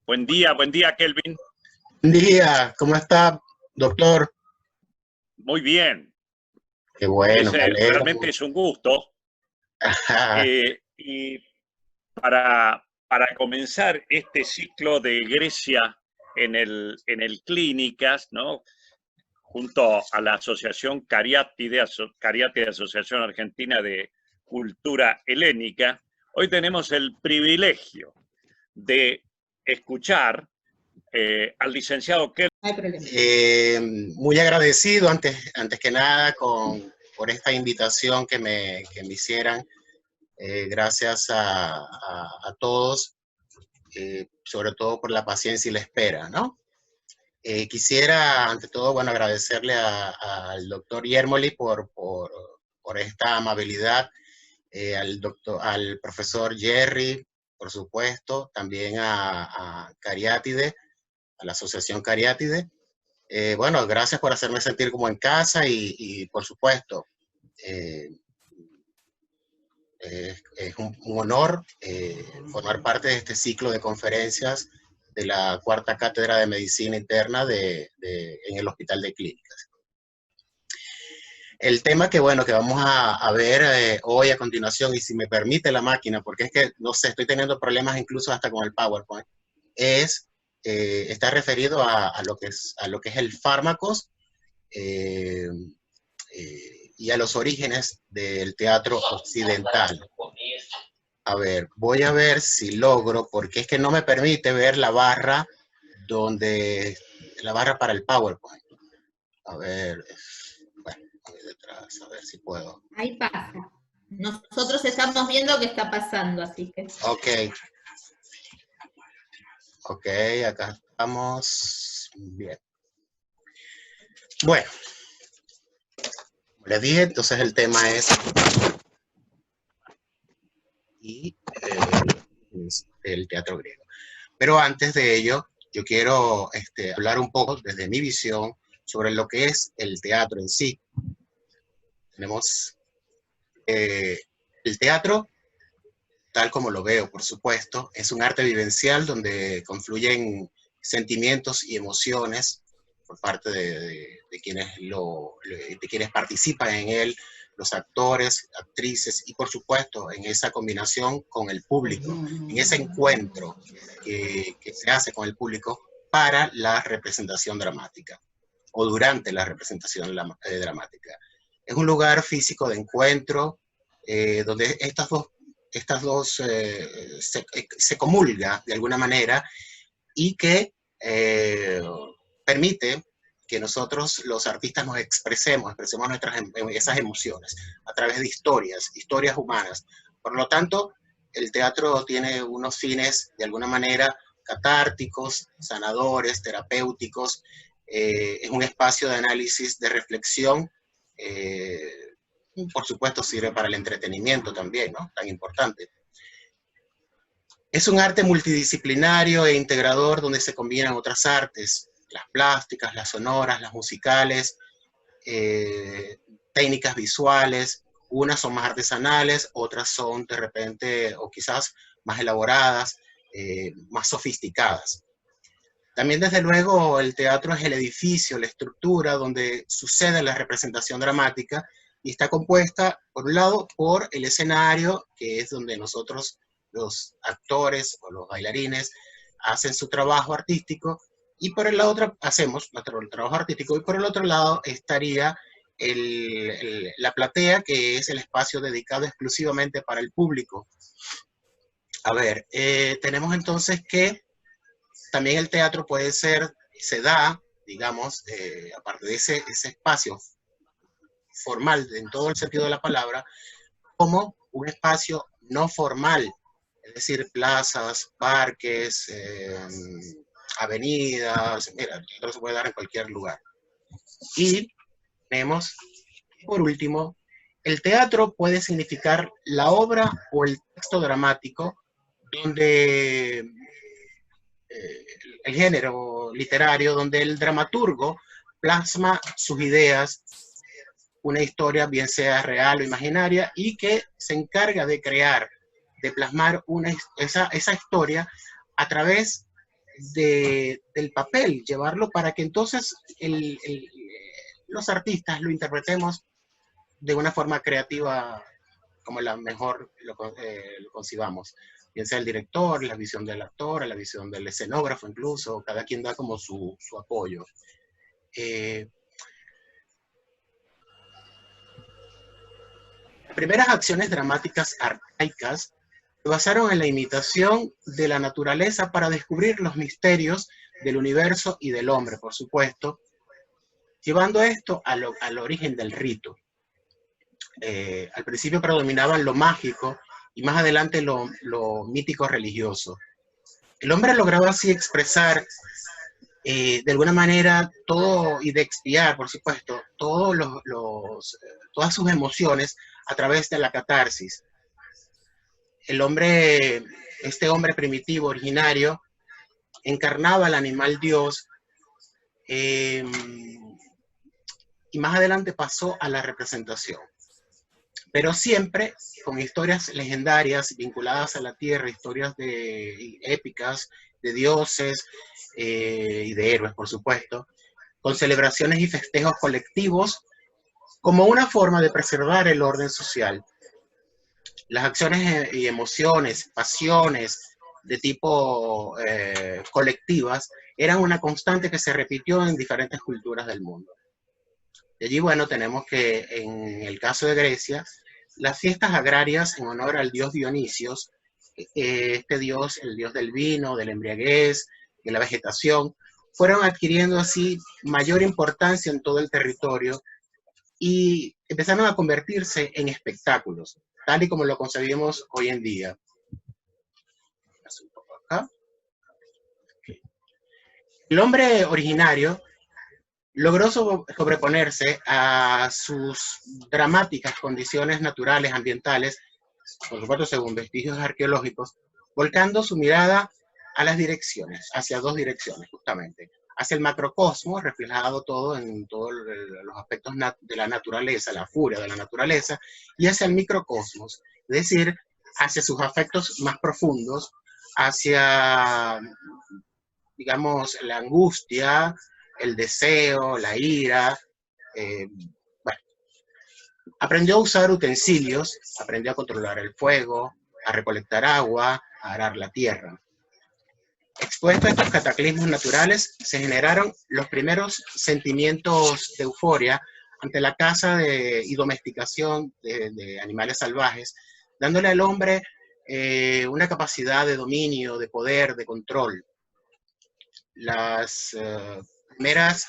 Buen día, Kelvin. Buen día, ¿cómo está, doctor? Muy bien. Qué bueno, me alegro Realmente mucho. es un gusto. Y para comenzar este ciclo de Grecia en el Clínicas, ¿no? Junto a la Asociación Cariátide, Asociación Argentina de Cultura Helénica, hoy tenemos el privilegio de escuchar al licenciado Kelvin. No hay problema. Muy agradecido antes que nada por esta invitación que me hicieran. Gracias a todos, sobre todo por la paciencia y la espera, ¿no? Quisiera, ante todo, bueno, agradecerle al doctor Yermoli por esta amabilidad, al profesor Jerry, por supuesto, también a Cariátide, a la Asociación Cariátide. Bueno, gracias por hacerme sentir como en casa y por supuesto, eh, es un honor formar parte de este ciclo de conferencias de la cuarta cátedra de medicina interna en el Hospital de Clínicas. El tema que, bueno, que vamos a ver hoy a continuación, y si me permite la máquina, porque es que, no sé, estoy teniendo problemas incluso hasta con el PowerPoint, está referido a lo que es el fármacos y a los orígenes del teatro occidental. A ver, voy a ver si logro, porque es que no me permite ver la barra la barra para el PowerPoint. A ver, bueno, voy detrás, a ver si puedo. Ahí pasa. Nosotros estamos viendo qué está pasando, así que. Ok, acá estamos. Bien. Bueno, como les dije, entonces el tema es el teatro griego. Pero antes de ello, yo quiero hablar un poco desde mi visión sobre lo que es el teatro en sí. Tenemos el teatro, tal como lo veo, por supuesto, es un arte vivencial donde confluyen sentimientos y emociones por parte de quienes participan en él, los actores, actrices y por supuesto en esa combinación con el público, en ese encuentro que se hace con el público para la representación dramática o durante la representación dramática. Es un lugar físico de encuentro donde estas dos se comulga de alguna manera y que permite que nosotros los artistas nos expresemos esas emociones a través de historias humanas. Por lo tanto, el teatro tiene unos fines de alguna manera catárticos, sanadores, terapéuticos, es un espacio de análisis, de reflexión, por supuesto sirve para el entretenimiento también, ¿no? Tan importante. Es un arte multidisciplinario e integrador donde se combinan otras artes, las plásticas, las sonoras, las musicales, técnicas visuales. Unas son más artesanales, otras son de repente o quizás más elaboradas, más sofisticadas. También, desde luego, el teatro es el edificio, la estructura donde sucede la representación dramática y está compuesta, por un lado, por el escenario, que es donde nosotros, los actores o los bailarines, hacen su trabajo artístico, y por el otro hacemos nuestro trabajo artístico, y por el otro lado estaría la platea, que es el espacio dedicado exclusivamente para el público. A ver, tenemos entonces que también el teatro se da, digamos, aparte de ese espacio formal en todo el sentido de la palabra, como un espacio no formal, es decir, plazas, parques, avenidas, mira, el teatro se puede dar en cualquier lugar. Y tenemos, por último, el teatro puede significar la obra o el texto dramático donde el género literario, donde el dramaturgo plasma sus ideas, una historia bien sea real o imaginaria, y que se encarga de crear, de plasmar esa historia a través del papel, llevarlo para que entonces los artistas lo interpretemos de una forma creativa como la mejor lo concibamos. Bien sea el director, la visión del actor, la visión del escenógrafo incluso, cada quien da como su apoyo. Primeras acciones dramáticas arcaicas se basaron en la imitación de la naturaleza para descubrir los misterios del universo y del hombre, por supuesto, llevando esto al origen del rito. Al principio predominaban lo mágico y más adelante lo mítico religioso. El hombre lograba así expresar de alguna manera todo, y de expiar, por supuesto, todas sus emociones a través de la catarsis. El hombre, este hombre primitivo, originario, encarnaba al animal Dios y más adelante pasó a la representación. Pero siempre con historias legendarias vinculadas a la tierra, historias épicas de dioses y de héroes, por supuesto, con celebraciones y festejos colectivos como una forma de preservar el orden social. Las acciones y emociones, pasiones de tipo colectivas eran una constante que se repitió en diferentes culturas del mundo. Y allí, bueno, tenemos que en el caso de Grecia, las fiestas agrarias en honor al dios Dionisios, este dios, el dios del vino, de la embriaguez, de la vegetación, fueron adquiriendo así mayor importancia en todo el territorio y empezaron a convertirse en espectáculos, tal y como lo concebimos hoy en día. El hombre originario logró sobreponerse a sus dramáticas condiciones naturales, ambientales, por supuesto según vestigios arqueológicos, volcando su mirada a las direcciones, hacia dos direcciones justamente, hacia el macrocosmos, reflejado todo en todos los aspectos de la naturaleza, la furia de la naturaleza, y hacia el microcosmos, es decir, hacia sus afectos más profundos, hacia, digamos, la angustia, el deseo, la ira. Bueno, aprendió a usar utensilios, aprendió a controlar el fuego, a recolectar agua, a arar la tierra. Expuesto a estos cataclismos naturales, se generaron los primeros sentimientos de euforia ante la caza y domesticación de animales salvajes, dándole al hombre una capacidad de dominio, de poder, de control. Las primeras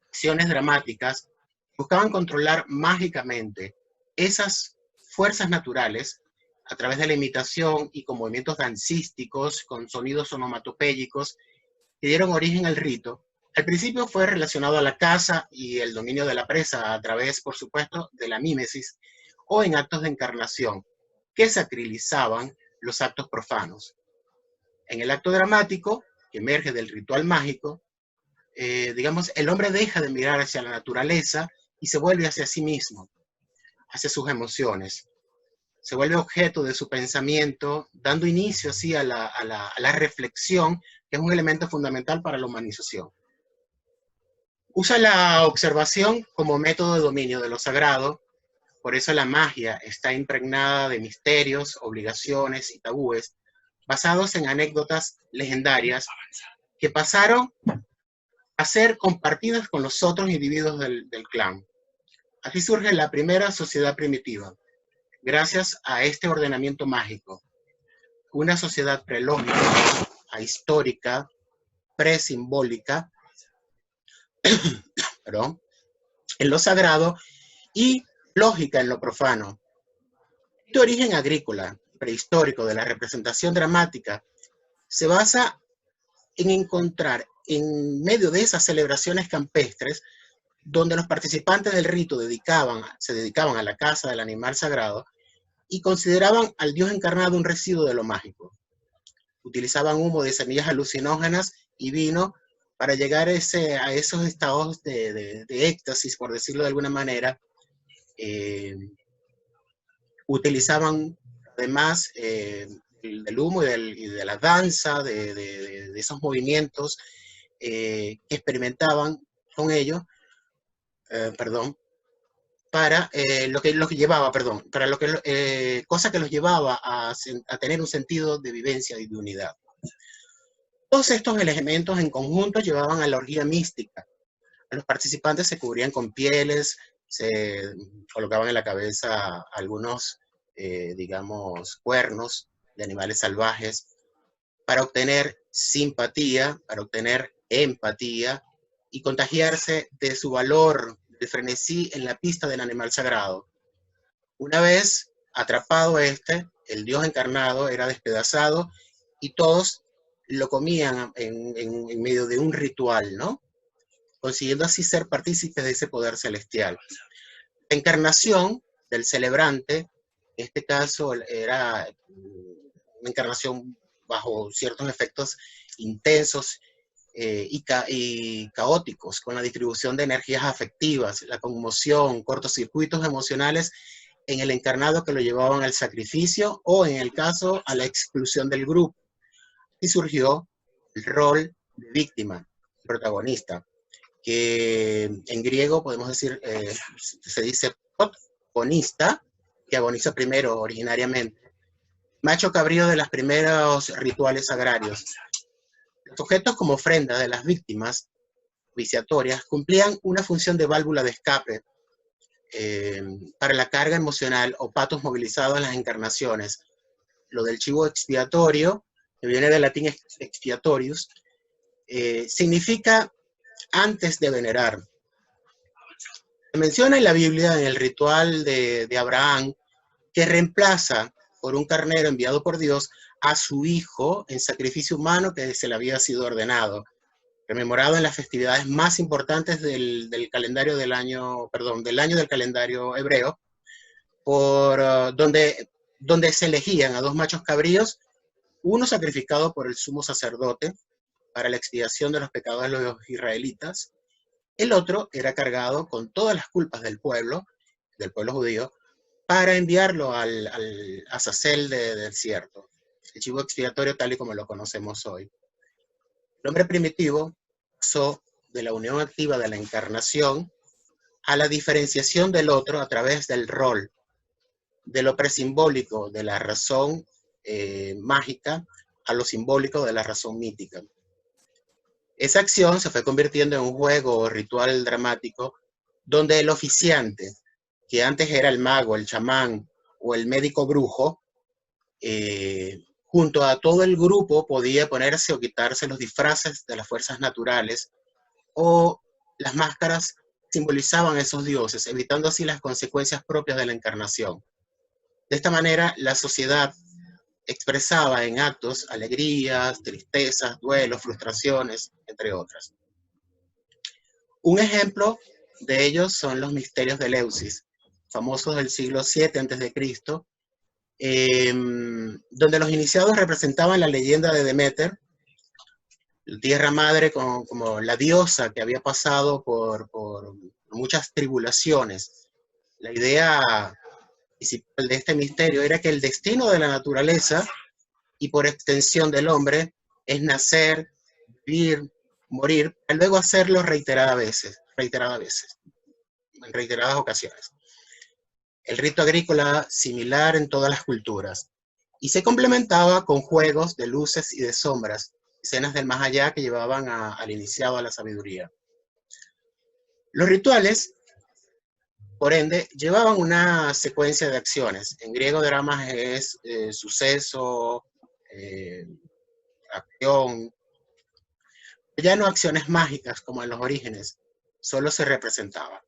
acciones dramáticas buscaban controlar mágicamente esas fuerzas naturales a través de la imitación y con movimientos dancísticos, con sonidos onomatopéyicos, que dieron origen al rito. Al principio fue relacionado a la caza y el dominio de la presa a través, por supuesto, de la mímesis o en actos de encarnación que sacralizaban los actos profanos. En el acto dramático, que emerge del ritual mágico, digamos, el hombre deja de mirar hacia la naturaleza y se vuelve hacia sí mismo, hacia sus emociones. Se vuelve objeto de su pensamiento, dando inicio así a la reflexión, que es un elemento fundamental para la humanización. Usa la observación como método de dominio de lo sagrado, por eso la magia está impregnada de misterios, obligaciones y tabúes, basados en anécdotas legendarias que pasaron a ser compartidas con los otros individuos del clan. Así surge la primera sociedad primitiva, gracias a este ordenamiento mágico. Una sociedad prelógica, ahistórica, presimbólica, perdón, en lo sagrado y lógica en lo profano. Este origen agrícola, prehistórico de la representación dramática, se basa en encontrar en medio de esas celebraciones campestres, donde los participantes del rito se dedicaban a la caza del animal sagrado y consideraban al dios encarnado un residuo de lo mágico. Utilizaban humo de semillas alucinógenas y vino para llegar a esos estados de éxtasis, por decirlo de alguna manera. Utilizaban además del humo y de la danza, de esos movimientos que experimentaban con ellos, perdón, para lo que llevaba, perdón, para lo que, cosa que los llevaba a tener un sentido de vivencia y de unidad. Todos estos elementos en conjunto llevaban a la orgía mística. Los participantes se cubrían con pieles, se colocaban en la cabeza algunos, digamos, cuernos de animales salvajes para obtener simpatía, para obtener empatía y contagiarse de su valor de frenesí en la pista del animal sagrado. Una vez atrapado el dios encarnado era despedazado y todos lo comían en medio de un ritual, ¿no? Consiguiendo así ser partícipes de ese poder celestial. La encarnación del celebrante, en este caso era una encarnación bajo ciertos efectos intensos y caóticos, con la distribución de energías afectivas, la conmoción, cortocircuitos emocionales en el encarnado que lo llevaban al sacrificio o, en el caso, a la exclusión del grupo. Y surgió el rol de víctima, protagonista, que en griego podemos decir, se dice protagonista, que agoniza primero originariamente, macho cabrío de los primeros rituales agrarios. Los objetos como ofrenda de las víctimas viciatorias cumplían una función de válvula de escape para la carga emocional o patos movilizados en las encarnaciones. Lo del chivo expiatorio, que viene del latín expiatorius, significa antes de venerar. Se menciona en la Biblia, en el ritual de Abraham, que reemplaza por un carnero enviado por Dios a su hijo en sacrificio humano que se le había sido ordenado, rememorado en las festividades más importantes del calendario del año del calendario hebreo, donde se elegían a dos machos cabríos, uno sacrificado por el sumo sacerdote para la expiación de los pecados de los israelitas, el otro era cargado con todas las culpas del pueblo judío, para enviarlo al Azazel del desierto, el chivo expiatorio tal y como lo conocemos hoy. El hombre primitivo pasó de la unión activa de la encarnación a la diferenciación del otro a través del rol, de lo presimbólico de la razón mágica a lo simbólico de la razón mítica. Esa acción se fue convirtiendo en un juego o ritual dramático donde el oficiante, que antes era el mago, el chamán o el médico brujo, junto a todo el grupo podía ponerse o quitarse los disfraces de las fuerzas naturales, o las máscaras simbolizaban a esos dioses, evitando así las consecuencias propias de la encarnación. De esta manera, la sociedad expresaba en actos alegrías, tristezas, duelos, frustraciones, entre otras. Un ejemplo de ellos son los misterios de Eleusis, famosos del siglo VII a.C., donde los iniciados representaban la leyenda de Deméter, la tierra madre como la diosa que había pasado por muchas tribulaciones. La idea principal de este misterio era que el destino de la naturaleza y por extensión del hombre es nacer, vivir, morir, para luego hacerlo reiteradas veces, en reiteradas ocasiones. El rito agrícola similar en todas las culturas, y se complementaba con juegos de luces y de sombras, escenas del más allá que llevaban al iniciado a la sabiduría. Los rituales, por ende, llevaban una secuencia de acciones. En griego, dramas es suceso, acción, ya no acciones mágicas como en los orígenes, solo se representaban.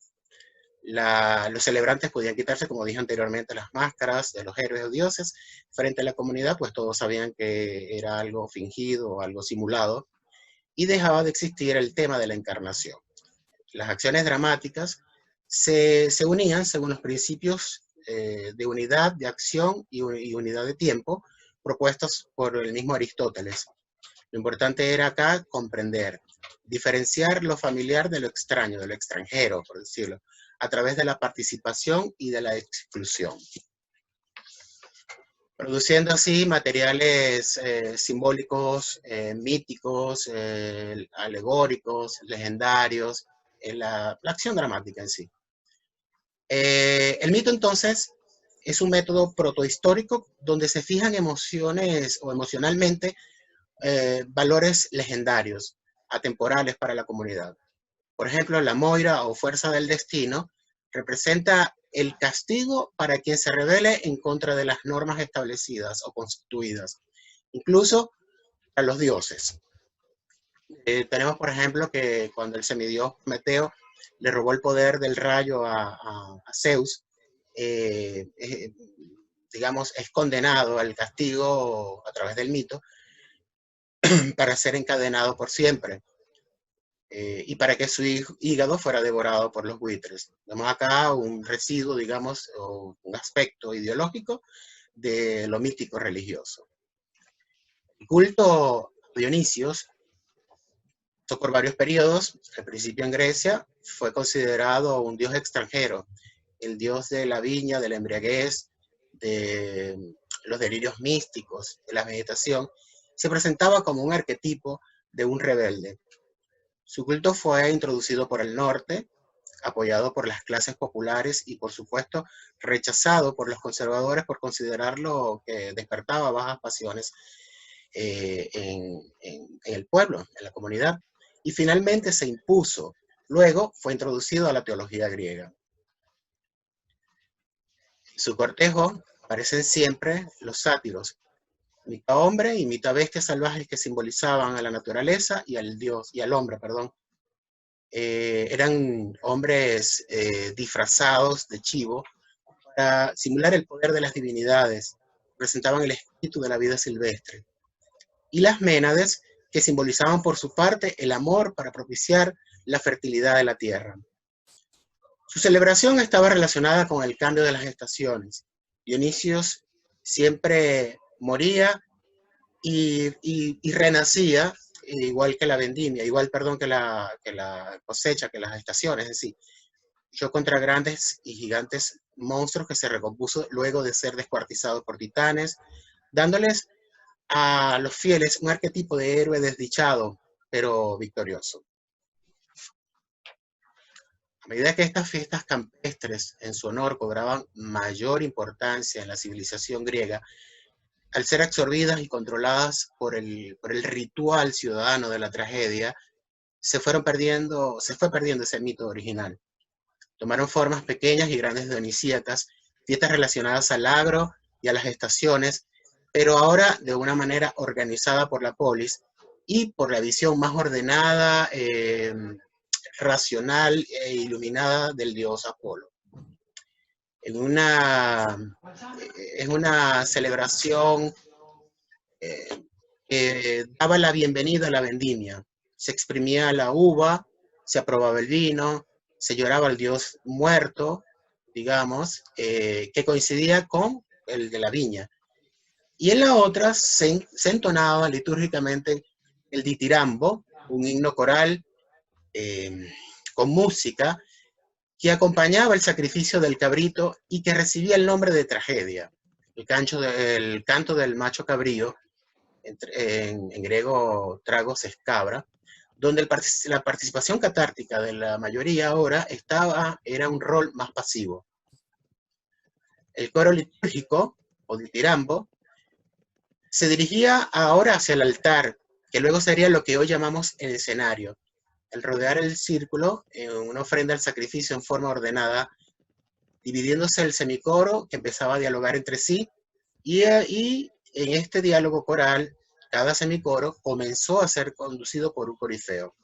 Los celebrantes podían quitarse, como dije anteriormente, las máscaras de los héroes o dioses frente a la comunidad, pues todos sabían que era algo fingido o algo simulado, y dejaba de existir el tema de la encarnación. Las acciones dramáticas se unían según los principios de unidad de acción y unidad de tiempo propuestos por el mismo Aristóteles. Lo importante era acá comprender, diferenciar lo familiar de lo extraño, de lo extranjero, por decirlo, a través de la participación y de la exclusión. produciendo así materiales simbólicos, míticos, alegóricos, legendarios, la acción dramática en sí. El mito entonces es un método protohistórico donde se fijan emociones o emocionalmente valores legendarios, atemporales para la comunidad. Por ejemplo, la Moira o fuerza del destino representa el castigo para quien se rebele en contra de las normas establecidas o constituidas, incluso para los dioses. Tenemos, por ejemplo, que cuando el semidios Prometeo le robó el poder del rayo a Zeus, digamos, es condenado al castigo a través del mito para ser encadenado por siempre. Y para que su hígado fuera devorado por los buitres. Vemos acá un residuo, digamos, o un aspecto ideológico de lo mítico religioso. El culto a Dionisios, por varios periodos, al principio en Grecia, fue considerado un dios extranjero, el dios de la viña, de la embriaguez, de los delirios místicos, de la vegetación. Se presentaba como un arquetipo de un rebelde. Su culto fue introducido por el norte, apoyado por las clases populares y, por supuesto, rechazado por los conservadores por considerarlo que despertaba bajas pasiones en el pueblo, en la comunidad. Y finalmente se impuso. Luego fue introducido a la teología griega. En su cortejo aparecen siempre los sátiros, mitad hombre y mitad bestias salvajes que simbolizaban a la naturaleza y al dios, y al hombre, perdón. Eran hombres disfrazados de chivo para simular el poder de las divinidades, presentaban el espíritu de la vida silvestre. Y las Ménades, que simbolizaban por su parte el amor para propiciar la fertilidad de la tierra. Su celebración estaba relacionada con el cambio de las estaciones. Dionisios siempre moría y renacía, igual que la vendimia, igual, perdón, que la cosecha, que las estaciones, es decir, luchó contra grandes y gigantes monstruos que se recompuso luego de ser descuartizados por titanes, dándoles a los fieles un arquetipo de héroe desdichado, pero victorioso. A medida que estas fiestas campestres en su honor cobraban mayor importancia en la civilización griega, al ser absorbidas y controladas por el ritual ciudadano de la tragedia, se fue perdiendo ese mito original. Tomaron formas pequeñas y grandes dionisíacas, fiestas relacionadas al agro y a las estaciones, pero ahora de una manera organizada por la polis y por la visión más ordenada, racional e iluminada del dios Apolo. Es una celebración que daba la bienvenida a la vendimia. Se exprimía la uva, se aprobaba el vino, se lloraba al dios muerto, digamos, que coincidía con el de la viña. Y en la otra se entonaba litúrgicamente el ditirambo, un himno coral con música que acompañaba el sacrificio del cabrito y que recibía el nombre de tragedia. El canto del macho cabrío, en griego tragos es cabra, donde la participación catártica de la mayoría ahora era un rol más pasivo. El coro litúrgico, o ditirambo, se dirigía ahora hacia el altar, que luego sería lo que hoy llamamos el escenario. El rodear el círculo, una ofrenda al sacrificio en forma ordenada, dividiéndose el semicoro que empezaba a dialogar entre sí, y en este diálogo coral, cada semicoro comenzó a ser conducido por un corifeo,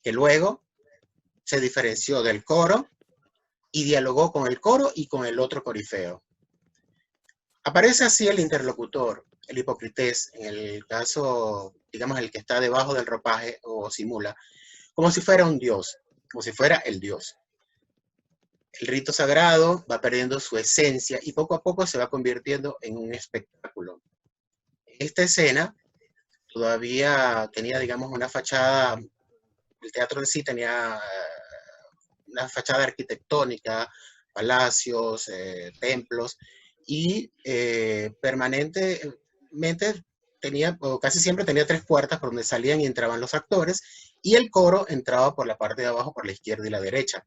que luego se diferenció del coro y dialogó con el coro y con el otro corifeo. Aparece así el interlocutor, el hipocrités, en el caso, digamos, el que está debajo del ropaje o simula, como si fuera un dios, como si fuera el dios. El rito sagrado va perdiendo su esencia y poco a poco se va convirtiendo en un espectáculo. Esta escena todavía tenía, digamos, una fachada, el teatro en sí tenía una fachada arquitectónica, palacios, templos, y permanentemente tenía, o casi siempre tenía 3 puertas por donde salían y entraban los actores, y el coro entraba por la parte de abajo, por la izquierda y la derecha.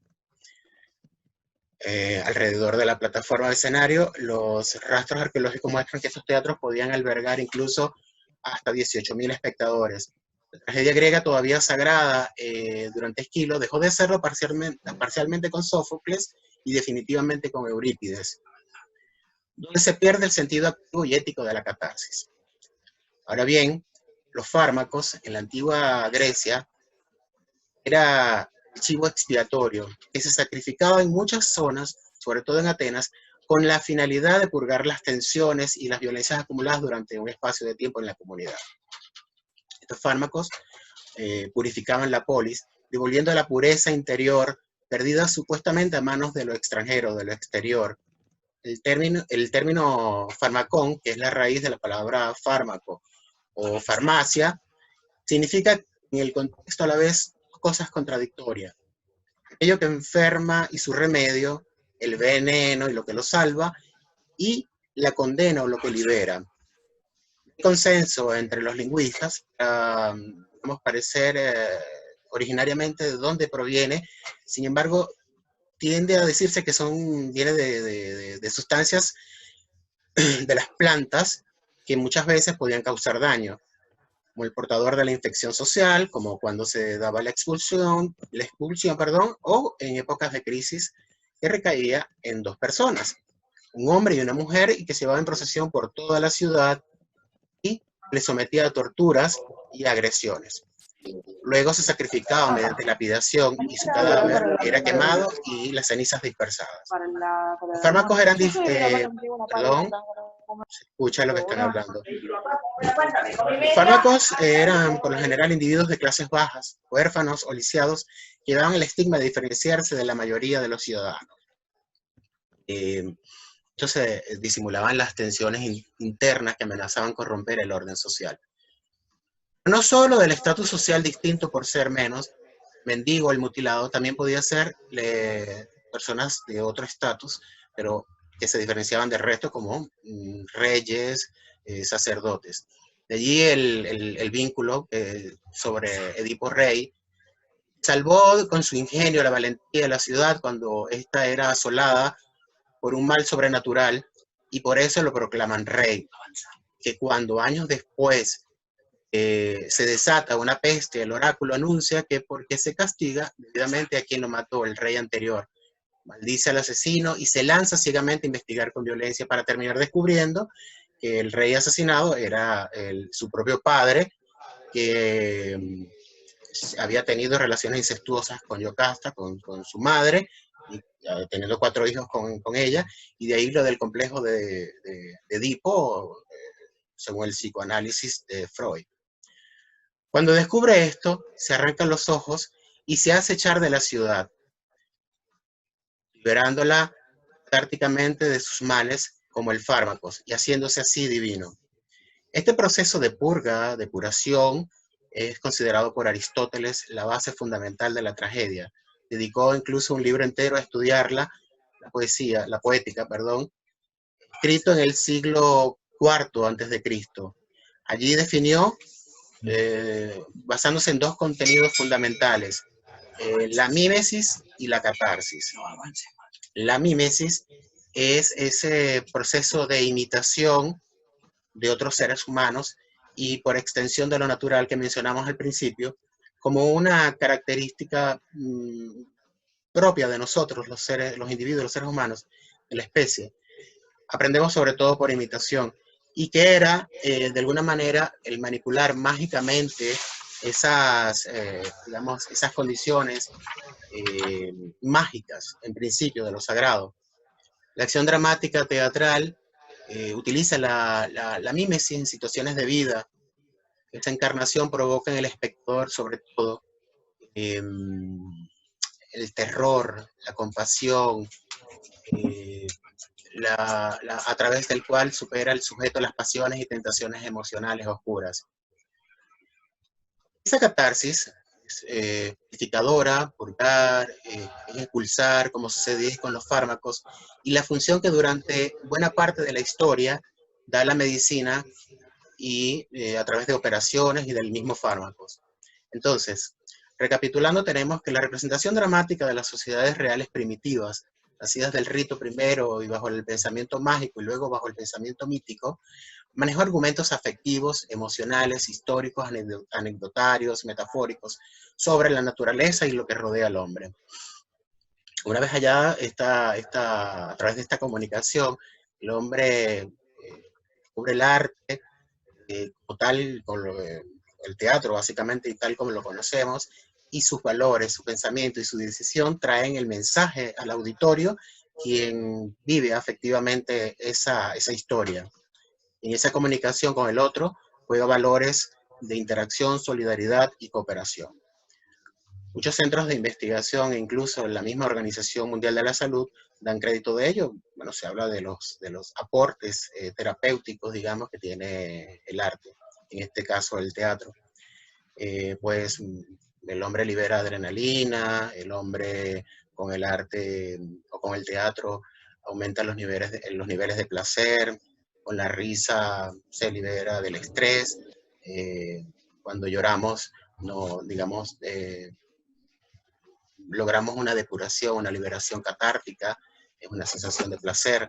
Alrededor de la plataforma de escenario, los rastros arqueológicos muestran que estos teatros podían albergar incluso hasta 18.000 espectadores. La tragedia griega todavía sagrada durante Esquilo dejó de serlo parcialmente con Sófocles y definitivamente con Eurípides, donde se pierde el sentido activo y ético de la catarsis. Ahora bien, los fármacos en la antigua Grecia era el chivo expiatorio que se sacrificaba en muchas zonas, sobre todo en Atenas, con la finalidad de purgar las tensiones y las violencias acumuladas durante un espacio de tiempo en la comunidad. Estos fármacos purificaban la polis, devolviendo la pureza interior perdida supuestamente a manos de lo extranjero, de lo exterior. El término farmacón, que es la raíz de la palabra fármaco o farmacia, significa en el contexto a la vez cosas contradictorias. Aquello que enferma y su remedio, el veneno y lo que lo salva, y la condena o lo que libera. El consenso entre los lingüistas, podemos parecer originariamente de dónde proviene, sin embargo, tiende a decirse que viene de sustancias de las plantas que muchas veces podían causar daño, como el portador de la infección social, como cuando se daba la expulsión, o en épocas de crisis que recaía en 2 personas, un hombre y una mujer, y que se llevaba en procesión por toda la ciudad y le sometía a torturas y agresiones. Luego se sacrificaba mediante lapidación y su cadáver era quemado y las cenizas dispersadas. Los fármacos eran, perdón, se escucha lo que están hablando. Los fármacos eran por lo general individuos de clases bajas, huérfanos o lisiados, que daban el estigma de diferenciarse de la mayoría de los ciudadanos. Entonces disimulaban las tensiones internas que amenazaban corromper el orden social. No solo del estatus social distinto por ser menos, mendigo, el mutilado, también podía ser personas de otro estatus, pero que se diferenciaban del resto como reyes, sacerdotes. De allí el vínculo sobre Edipo Rey. Salvó con su ingenio la valentía de la ciudad cuando ésta era asolada por un mal sobrenatural, y por eso lo proclaman rey. Que cuando años después se desata una peste, el oráculo anuncia que porque se castiga debidamente a quien lo mató, el rey anterior. Maldice al asesino y se lanza ciegamente a investigar con violencia para terminar descubriendo que el rey asesinado era su propio padre, que había tenido relaciones incestuosas con Yocasta, con su madre, y teniendo 4 hijos con ella, y de ahí lo del complejo de Edipo, según el psicoanálisis de Freud. Cuando descubre esto, se arrancan los ojos y se hace echar de la ciudad, liberándola prácticamente de sus males como el fármaco y haciéndose así divino. Este proceso de purga, depuración, es considerado por Aristóteles la base fundamental de la tragedia. Dedicó incluso un libro entero a estudiarla, la poética, escrito en el siglo IV a.C. Allí definió, basándose en 2 contenidos fundamentales, la mímesis y la catarsis. La mímesis es ese proceso de imitación de otros seres humanos y por extensión de lo natural que mencionamos al principio, como una característica propia de nosotros, los individuos, los seres humanos, de la especie. Aprendemos sobre todo por imitación, y que era, de alguna manera, el manipular mágicamente esas condiciones mágicas, en principio, de lo sagrado. La acción dramática teatral utiliza la mímesis en situaciones de vida. Esta encarnación provoca en el espectador, sobre todo, el terror, la compasión, a través del cual supera el sujeto las pasiones y tentaciones emocionales oscuras. Esa catarsis purificadora, purgar, expulsar, como sucede con los fármacos, y la función que durante buena parte de la historia da la medicina y a través de operaciones y del mismo fármacos. Entonces, recapitulando, tenemos que la representación dramática de las sociedades reales primitivas, nacidas del rito primero y bajo el pensamiento mágico y luego bajo el pensamiento mítico, manejó argumentos afectivos, emocionales, históricos, anecdotarios, metafóricos, sobre la naturaleza y lo que rodea al hombre. Una vez allá, a través de esta comunicación, el hombre descubre el arte, como tal, el teatro básicamente y tal como lo conocemos, y sus valores, su pensamiento y su decisión traen el mensaje al auditorio, quien vive afectivamente esa historia. En esa comunicación con el otro juega valores de interacción, solidaridad y cooperación. Muchos centros de investigación e incluso la misma Organización Mundial de la Salud dan crédito de ello. Bueno, se habla de los aportes terapéuticos, digamos, que tiene el arte, en este caso el teatro. Pues el hombre libera adrenalina, el hombre con el arte o con el teatro aumenta los niveles de placer, con la risa se libera del estrés, cuando lloramos, no, digamos, logramos una depuración, una liberación catártica, es una sensación de placer.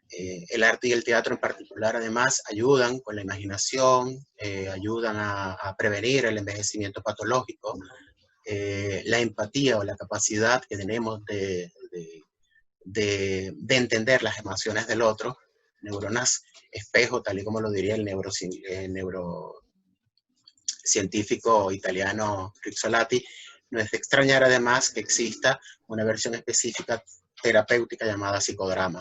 El arte y el teatro en particular, además, ayudan con la imaginación, ayudan a prevenir el envejecimiento patológico, la empatía o la capacidad que tenemos de entender las emociones del otro, neuronas espejo, tal y como lo diría el neurocientífico italiano Rizzolatti. No es de extrañar además que exista una versión específica terapéutica llamada psicodrama.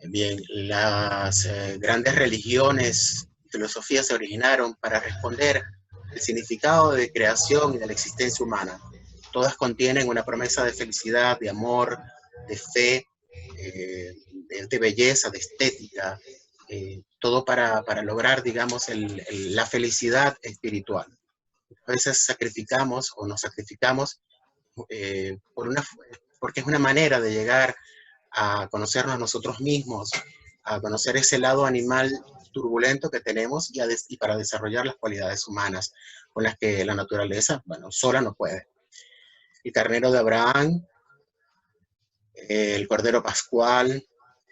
Bien, las grandes religiones y filosofías se originaron para responder al significado de creación y de la existencia humana. Todas contienen una promesa de felicidad, de amor, de fe, de belleza, de estética, todo para lograr, digamos, la felicidad espiritual. A veces sacrificamos o nos sacrificamos porque es una manera de llegar a conocernos a nosotros mismos, a conocer ese lado animal turbulento que tenemos y para desarrollar las cualidades humanas con las que la naturaleza, bueno, sola no puede. El carnero de Abraham, el cordero pascual,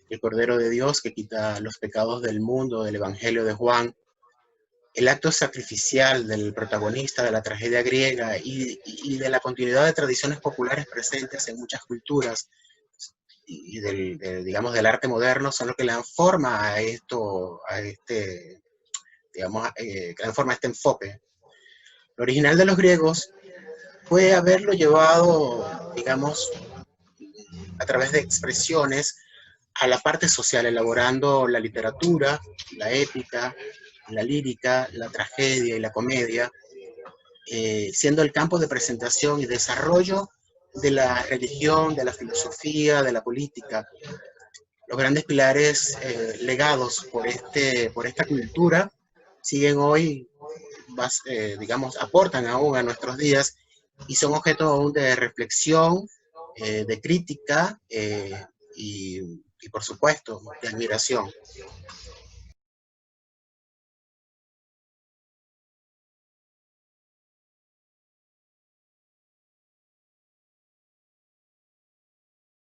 el cordero de Dios que quita los pecados del mundo, del Evangelio de Juan, el acto sacrificial del protagonista de la tragedia griega y de la continuidad de tradiciones populares presentes en muchas culturas y digamos, del arte moderno son lo que le dan forma a este enfoque. Lo original de los griegos fue haberlo llevado, digamos, a través de expresiones a la parte social, elaborando la literatura, la épica, la lírica, la tragedia y la comedia, siendo el campo de presentación y desarrollo de la religión, de la filosofía, de la política. Los grandes pilares legados por esta cultura siguen hoy, digamos, aportan aún a nuestros días y son objeto aún de reflexión, de crítica y por supuesto, de admiración.